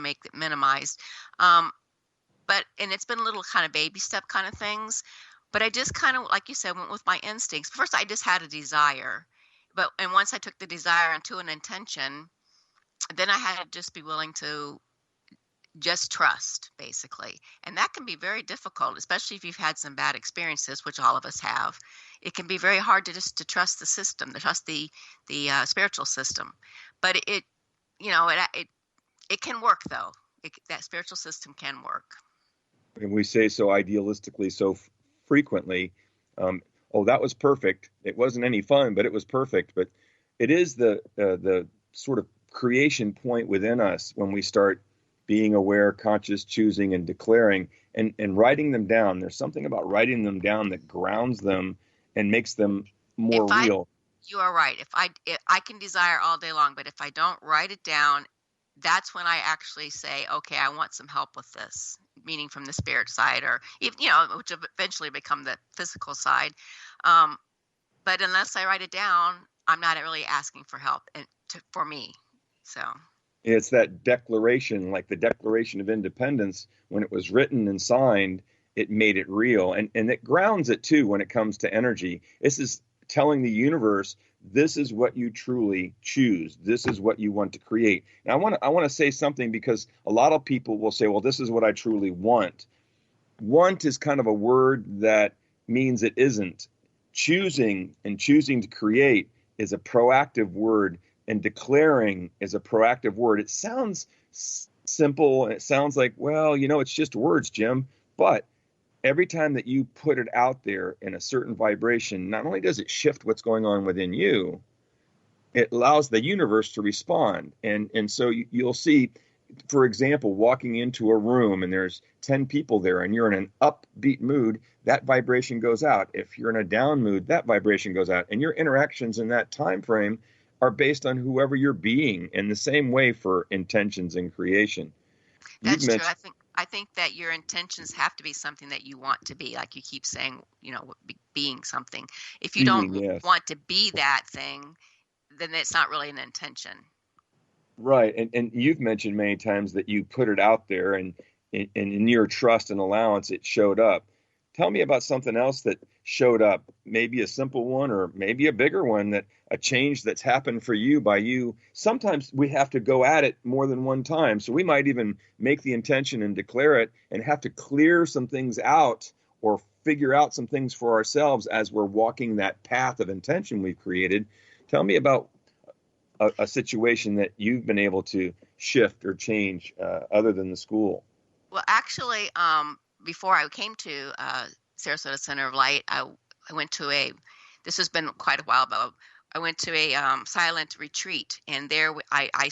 make it minimized. And it's been little kind of baby step kind of things. But I just kind of, like you said, went with my instincts. First, I just had a desire. And once I took the desire into an intention, then I had to just be willing to just trust, basically. And that can be very difficult, especially if you've had some bad experiences, which all of us have. It can be very hard to trust the system, to trust the spiritual system. But it can work, though. That spiritual system can work. And we say so idealistically, so frequently, oh, that was perfect. It wasn't any fun, but it was perfect. But it is the sort of creation point within us when we start being aware, conscious, choosing, and declaring, and writing them down. There's something about writing them down that grounds them and makes them more real. You are right. If I can desire all day long, but if I don't write it down, that's when I actually say, okay, I want some help with this, meaning from the spirit side, or which eventually become the physical side. But unless I write it down, I'm not really asking for help for me. So it's that declaration, like the Declaration of Independence, when it was written and signed, it made it real, and it grounds it too when it comes to energy. This is telling the universe, this is what you truly choose. This is what you want to create. And I want to say something, because a lot of people will say, well, this is what I truly want. Want is kind of a word that means it isn't. Choosing to create is a proactive word, and declaring is a proactive word. It sounds simple, and it sounds like, well, it's just words, Jim. But every time that you put it out there in a certain vibration, not only does it shift what's going on within you, it allows the universe to respond. And so you'll see, for example, walking into a room and there's 10 people there and you're in an upbeat mood, that vibration goes out. If you're in a down mood, that vibration goes out. And your interactions in that time frame are based on whoever you're being, in the same way for intentions and creation. That's true. I think that your intentions have to be something that you want to be, like you keep saying, being something. If you don't want to be that thing, then it's not really an intention. Right. And you've mentioned many times that you put it out there, and in your trust and allowance, it showed up. Tell me about something else that showed up, maybe a simple one or maybe a bigger one, that a change that's happened for you by you. Sometimes we have to go at it more than one time. So we might even make the intention and declare it and have to clear some things out or figure out some things for ourselves as we're walking that path of intention we've created. Tell me about a situation that you've been able to shift or change other than the school. Well, actually, before I came to Sarasota Center of Light, I went to this has been quite a while ago, I went to a silent retreat, and there I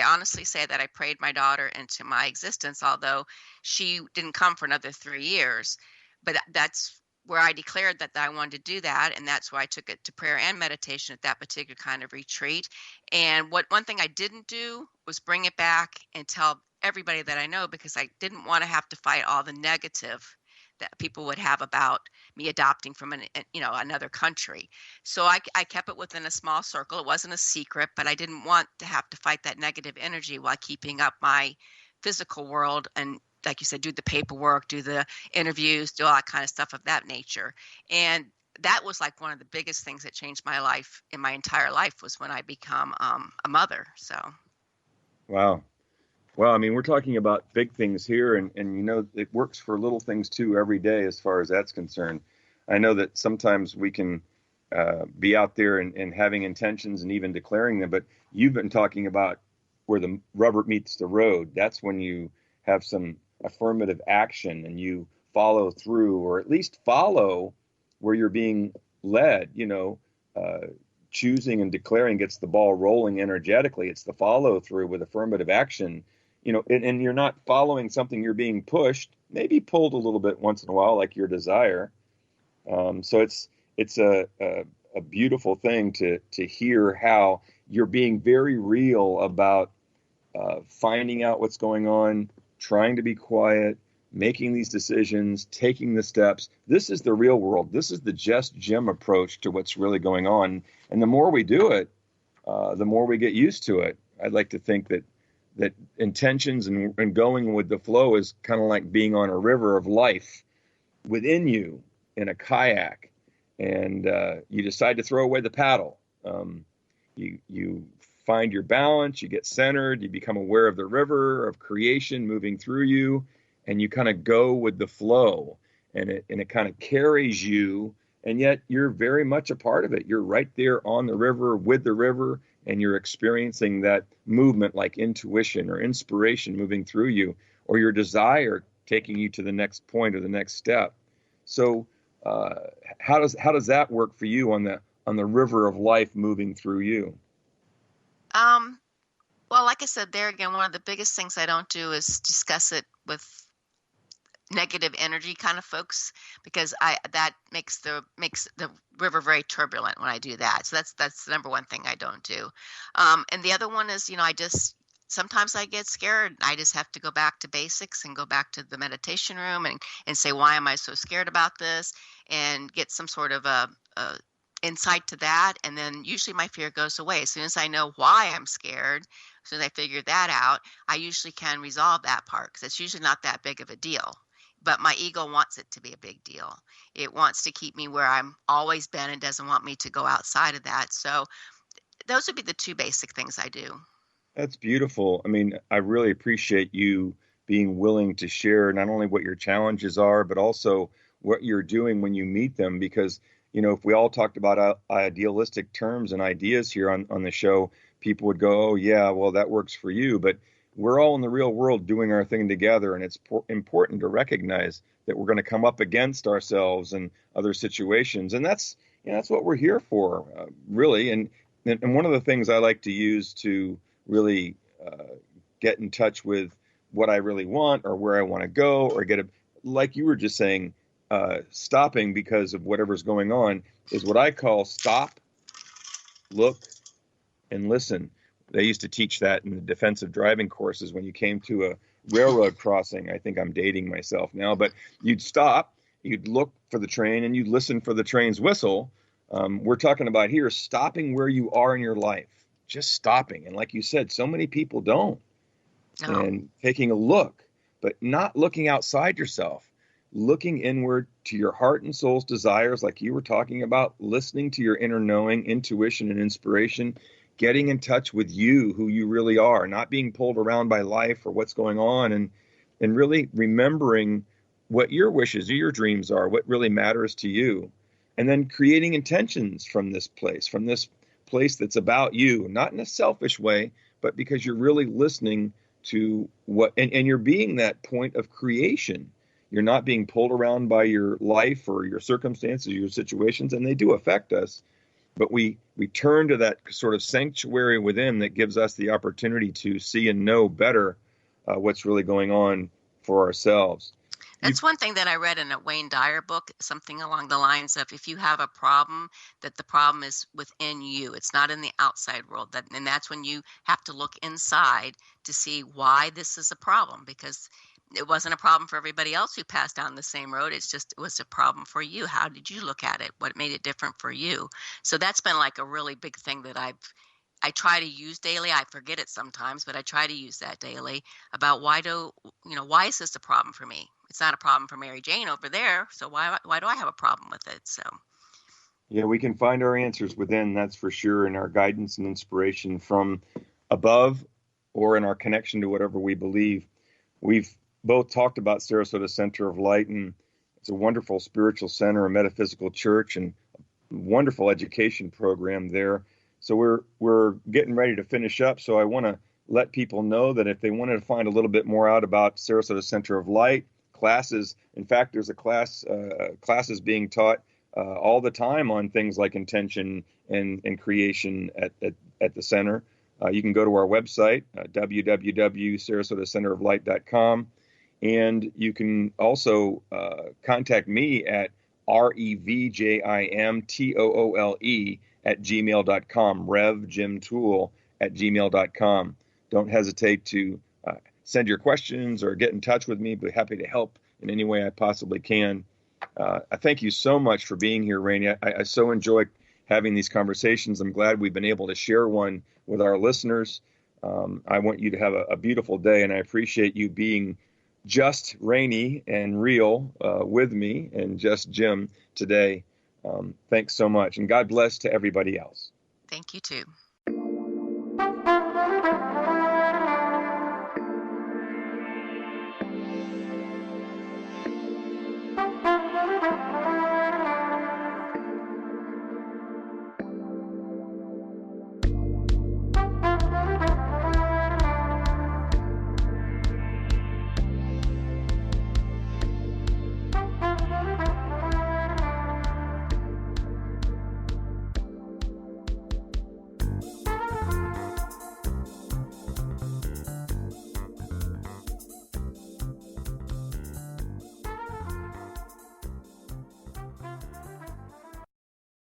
honestly say that I prayed my daughter into my existence, although she didn't come for another 3 years. But that's where I declared that I wanted to do that, and that's why I took it to prayer and meditation at that particular kind of retreat. And one thing I didn't do was bring it back and tell everybody that I know, because I didn't want to have to fight all the negative that people would have about me adopting from another country. So I kept it within a small circle. It wasn't a secret, but I didn't want to have to fight that negative energy while keeping up my physical world and, like you said, do the paperwork, do the interviews, do all that kind of stuff of that nature. And that was like one of the biggest things that changed my life in my entire life, was when I become a mother. So. Wow. Well, I mean, we're talking about big things here, and it works for little things too every day as far as that's concerned. I know that sometimes we can be out there and having intentions and even declaring them, but you've been talking about where the rubber meets the road. That's when you have some affirmative action and you follow through, or at least follow where you're being led. Choosing and declaring gets the ball rolling energetically. It's the follow through with affirmative action. And you're not following something, you're being pushed, maybe pulled a little bit once in a while, like your desire. So it's a beautiful thing to hear how you're being very real about finding out what's going on, trying to be quiet, making these decisions, taking the steps. This is the real world. This is the Just Jim approach to what's really going on. And the more we do it, the more we get used to it. I'd like to think that that intentions and going with the flow is kind of like being on a river of life within you in a kayak, and you decide to throw away the paddle. You find your balance, you get centered, you become aware of the river of creation moving through you, and you kind of go with the flow, and it kind of carries you, and yet you're very much a part of it. You're right there on the river with the river, and you're experiencing that movement like intuition or inspiration moving through you, or your desire taking you to the next point or the next step. So how does that work for you on the river of life moving through you? Um, well, like I said, there again, one of the biggest things I don't do is discuss it with negative energy kind of folks, because that makes the river very turbulent when I do that. So that's the number one thing I don't do. And the other one is, I just sometimes I get scared. I just have to go back to basics and go back to the meditation room and say, why am I so scared about this? And get some sort of a insight to that. And then usually my fear goes away. As soon as I know why I'm scared, as soon as I figure that out, I usually can resolve that part, because it's usually not that big of a deal. But my ego wants it to be a big deal. It wants to keep me where I'm always been and doesn't want me to go outside of that. So those would be the two basic things I do. That's beautiful. I mean, I really appreciate you being willing to share not only what your challenges are, but also what you're doing when you meet them. Because, if we all talked about idealistic terms and ideas here on the show, people would go, oh, yeah, well, that works for you. But we're all in the real world doing our thing together. And it's important to recognize that we're going to come up against ourselves and other situations. And that's what we're here for, really. And one of the things I like to use to really get in touch with what I really want or where I want to go, or like you were just saying, stopping because of whatever's going on, is what I call stop, look, and listen. They used to teach that in the defensive driving courses when you came to a railroad crossing. I think I'm dating myself now, but you'd stop, you'd look for the train, and you'd listen for the train's whistle. We're talking about here stopping where you are in your life, just stopping. And like you said, so many people don't. No. And taking a look, but not looking outside yourself, looking inward to your heart and soul's desires, like you were talking about, listening to your inner knowing, intuition, and inspiration, getting in touch with you, who you really are, not being pulled around by life or what's going on, and really remembering what your wishes or your dreams are, what really matters to you, and then creating intentions from this place that's about you, not in a selfish way, but because you're really listening to what, and you're being that point of creation. You're not being pulled around by your life or your circumstances, your situations, and they do affect us. But we turn to that sort of sanctuary within that gives us the opportunity to see and know better what's really going on for ourselves. That's one thing that I read in a Wayne Dyer book, something along the lines of, if you have a problem, that the problem is within you. It's not in the outside world. And that's when you have to look inside to see why this is a problem, because it wasn't a problem for everybody else who passed down the same road. It was a problem for you. How did you look at it? What made it different for you? So that's been like a really big thing that I try to use daily. I forget it sometimes, but I try to use that daily about why is this a problem for me? It's not a problem for Mary Jane over there. So why do I have a problem with it? So. Yeah, we can find our answers within, that's for sure, and our guidance and inspiration from above, or in our connection to whatever we believe. We've both talked about Sarasota Center of Light, and it's a wonderful spiritual center, a metaphysical church, and a wonderful education program there. So we're getting ready to finish up. So I want to let people know that if they wanted to find a little bit more out about Sarasota Center of Light, classes, in fact, there's a classes being taught all the time on things like intention and creation at the center. You can go to our website, www.sarasotacenteroflight.com. And you can also contact me at revjimtoole@gmail.com, revjimtoole@gmail.com. Don't hesitate to send your questions or get in touch with me. Be happy to help in any way I possibly can. I thank you so much for being here, RANIE. I so enjoy having these conversations. I'm glad we've been able to share one with our listeners. I want you to have a beautiful day, and I appreciate you being just Rainey and real with me, and just Jim today. Thanks so much, and God bless to everybody else. Thank you too.